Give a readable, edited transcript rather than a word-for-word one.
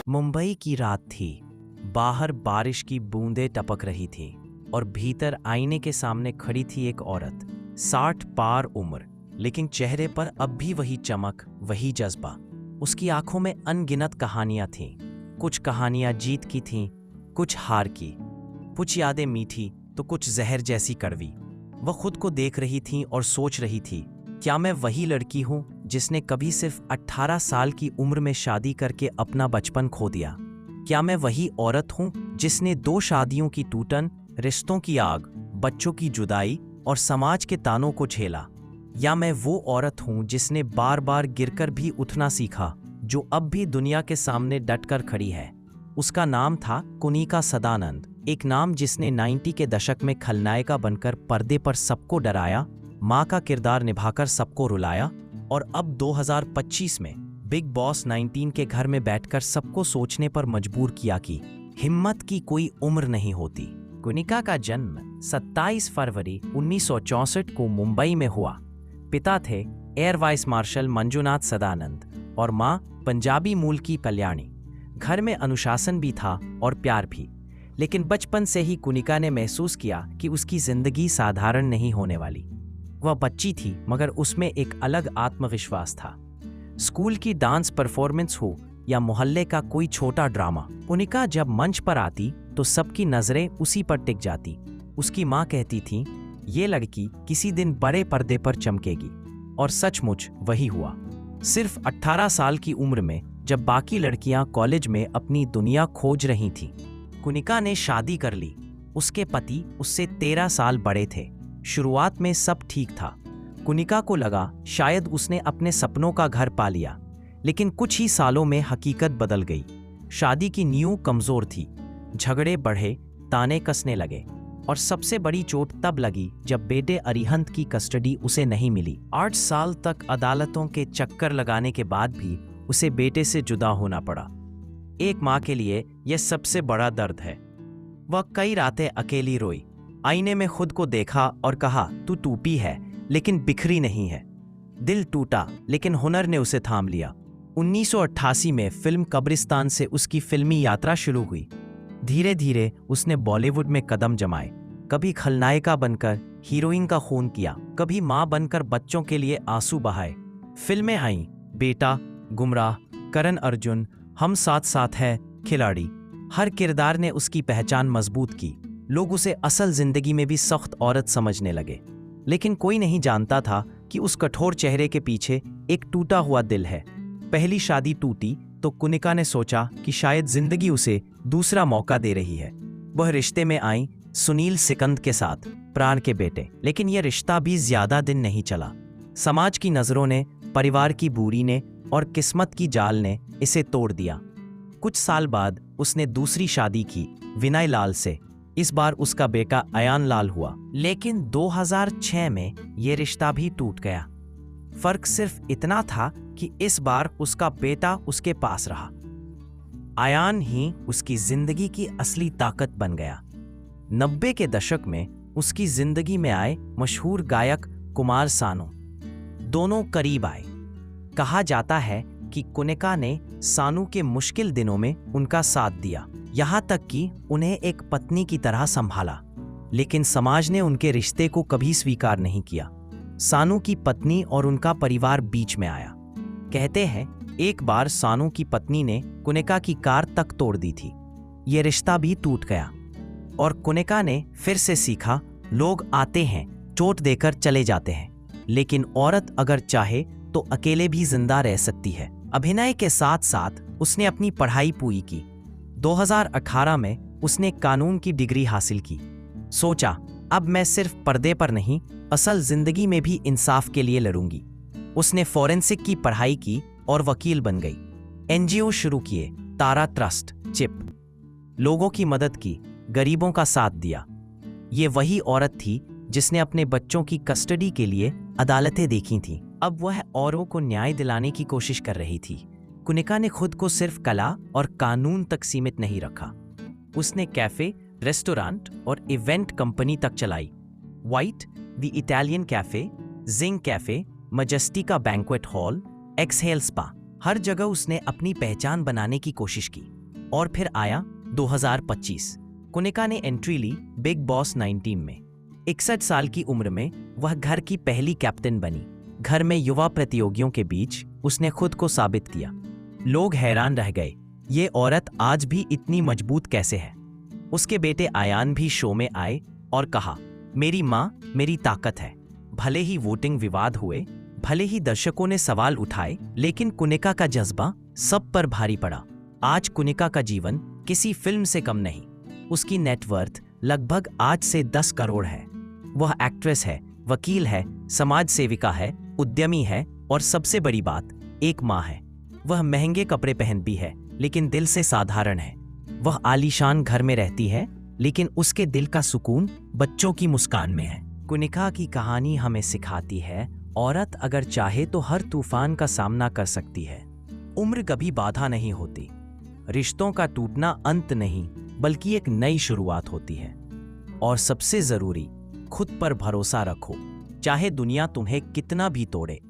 मुंबई की रात थी। बाहर बारिश की बूंदें टपक रही थीं और भीतर आईने के सामने खड़ी थी एक औरत, 60 पार उम्र, लेकिन चेहरे पर अब भी वही चमक, वही जज्बा। उसकी आंखों में अनगिनत कहानियां थीं। कुछ कहानियां जीत की थीं, कुछ हार की, कुछ यादें मीठी तो कुछ जहर जैसी कड़वी। वह खुद को देख रही थी और सोच रही थी, क्या मैं वही लड़की हूं जिसने कभी सिर्फ 18 साल की उम्र में शादी करके अपना बचपन खो दिया? क्या मैं वही औरत हूं जिसने 2 शादियों की टूटन, रिश्तों की आग, बच्चों की जुदाई और समाज के तानों को झेला? या मैं वो औरत हूं जिसने बार बार गिरकर भी उठना सीखा, जो अब भी दुनिया के सामने डटकर खड़ी है? उसका नाम था कुनिका सदानंद, एक नाम जिसने 90 के दशक में खलनायिका बनकर पर्दे पर सबको डराया, मां का किरदार निभाकर सबको रुलाया और अब 2025 में बिग बॉस 19 के घर में बैठकर सबको सोचने पर मजबूर किया कि हिम्मत की कोई उम्र नहीं होती। कुनिका का जन्म 27 फरवरी 1964 को मुंबई में हुआ। पिता थे air vice marshal Manjunath Sadanand और मां पंजाबी मूल की कल्याणी। घर में अनुशासन भी था और प्यार भी, लेकिन बचपन से ही कुनिका ने महसूस किया कि उसकी जिंदगी साधारण नहीं होने वाली। वह बच्ची थी, मगर उसमें एक अलग आत्मविश्वास था। स्कूल की डांस परफॉर्मेंस हो या मोहल्ले का कोई छोटा ड्रामा, कुनिका जब मंच पर आती तो सबकी नजरें उसी पर टिक जाती। उसकी मां कहती थी, ये लड़की किसी दिन बड़े पर्दे पर चमकेगी, और सचमुच वही हुआ। सिर्फ 18 साल की उम्र में, जब बाकी लड़कियां कॉलेज में अपनी दुनिया खोज रही थीं, कुनिका ने शादी कर ली। उसके पति उससे 13 साल बड़े थे। शुरुआत में सब ठीक था। कुनिका को लगा शायद उसने अपने सपनों का घर पा लिया, लेकिन कुछ ही सालों में हकीकत बदल गई। शादी की नींव कमजोर थी, झगड़े बढ़े, ताने कसने लगे, और सबसे बड़ी चोट तब लगी जब बेटे अरिहंत की कस्टडी उसे नहीं मिली। 8 साल तक अदालतों के चक्कर लगाने के बाद भी उसे बेटे से जुदा होना पड़ा। एक माँ के लिए यह सबसे बड़ा दर्द है। वह कई रातें अकेली रोई, आईने में खुद को देखा और कहा, तू टूटी है लेकिन बिखरी नहीं है। दिल टूटा, लेकिन हुनर ने उसे थाम लिया। 1988 में फिल्म कब्रिस्तान से उसकी फिल्मी यात्रा शुरू हुई। धीरे धीरे उसने बॉलीवुड में कदम जमाए। कभी खलनायिका बनकर हीरोइन का खून किया, कभी मां बनकर बच्चों के लिए आंसू बहाए। फिल्में आईं, बेटा, गुमराह, करण अर्जुन, हम साथ साथ हैं, खिलाड़ी। हर किरदार ने उसकी पहचान मजबूत की। लोग उसे असल जिंदगी में भी सख्त औरत समझने लगे, लेकिन कोई नहीं जानता था कि उस कठोर चेहरे के पीछे एक टूटा हुआ दिल है। पहली शादी टूटी तो कुनिका ने सोचा कि शायद जिंदगी उसे दूसरा मौका दे रही है। वह रिश्ते में आई सुनील सिकंद के साथ, प्राण के बेटे, लेकिन यह रिश्ता भी ज्यादा दिन नहीं चला। समाज की नजरों ने, परिवार की बुरी ने और किस्मत की जाल ने इसे तोड़ दिया। कुछ साल बाद उसने दूसरी शादी की विनय लाल से। इस बार उसका बेटा अयान लाल हुआ, लेकिन 2006 में यह रिश्ता भी टूट गया। फर्क सिर्फ इतना था कि इस बार उसका बेटा उसके पास रहा। अयान ही उसकी जिंदगी की असली ताकत बन गया। 90 के दशक में उसकी जिंदगी में आए मशहूर गायक कुमार सानू। दोनों करीब आए। कहा जाता है कि कुनिका ने सानू के मुश्किल दिनों में उनका साथ दिया, यहाँ तक कि उन्हें एक पत्नी की तरह संभाला। लेकिन समाज ने उनके रिश्ते को कभी स्वीकार नहीं किया। सानू की पत्नी और उनका परिवार बीच में आया। कहते हैं एक बार सानू की पत्नी ने कुनिका की कार तक तोड़ दी थी। ये रिश्ता भी टूट गया और कुनिका ने फिर से सीखा, लोग आते हैं, चोट देकर चले जाते हैं, लेकिन औरत अगर चाहे तो अकेले भी जिंदा रह सकती है। अभिनय के साथ साथ उसने अपनी पढ़ाई पूरी की। 2018 में उसने कानून की डिग्री हासिल की। सोचा, अब मैं सिर्फ पर्दे पर नहीं, असल जिंदगी में भी इंसाफ के लिए लड़ूंगी। उसने फॉरेंसिक की पढ़ाई की और वकील बन गई। एनजीओ शुरू किए, तारा ट्रस्ट, चिप। लोगों की मदद की, गरीबों का साथ दिया। ये वही औरत थी जिसने अपने बच्चों की कस्टडी के लिए अदालतें देखी थीं। अब वह औरों को न्याय दिलाने की कोशिश कर रही थी। कुनिका ने खुद को सिर्फ कला और कानून तक सीमित नहीं रखा। उसने कैफे, रेस्टोरेंट और इवेंट कंपनी तक चलाई। White, the Italian cafe, Zing cafe, Majestica banquet hall, Exhale spa, हर जगह उसने अपनी पहचान बनाने की कोशिश की। और फिर आया 2025। कुनिका ने एंट्री ली बिग बॉस 19 में। 61 साल की उम्र में वह घर की पहली कैप्टन बनी। घर में युवा प्रतियोगियों के बीच उसने खुद को साबित किया। लोग हैरान रह गए, ये औरत आज भी इतनी मजबूत कैसे है। उसके बेटे आयान भी शो में आए और कहा, मेरी माँ मेरी ताकत है। भले ही वोटिंग विवाद हुए, भले ही दर्शकों ने सवाल उठाए, लेकिन कुनिका का जज्बा सब पर भारी पड़ा। आज कुनिका का जीवन किसी फिल्म से कम नहीं। उसकी नेटवर्थ लगभग आज से 10 करोड़ है। वह एक्ट्रेस है, वकील है, समाज सेविका है, उद्यमी है और सबसे बड़ी बात, एक माँ है। वह महंगे कपड़े पहनती है, लेकिन दिल से साधारण है। वह आलीशान घर में रहती है, लेकिन उसके दिल का सुकून बच्चों की मुस्कान में है। कुनिका की कहानी हमें सिखाती है, औरत अगर चाहे तो हर तूफान का सामना कर सकती है। उम्र कभी बाधा नहीं होती। रिश्तों का टूटना अंत नहीं, बल्कि एक नई शुरुआत होती है। और सबसे जरूरी, खुद पर भरोसा रखो, चाहे दुनिया तुम्हें कितना भी तोड़े।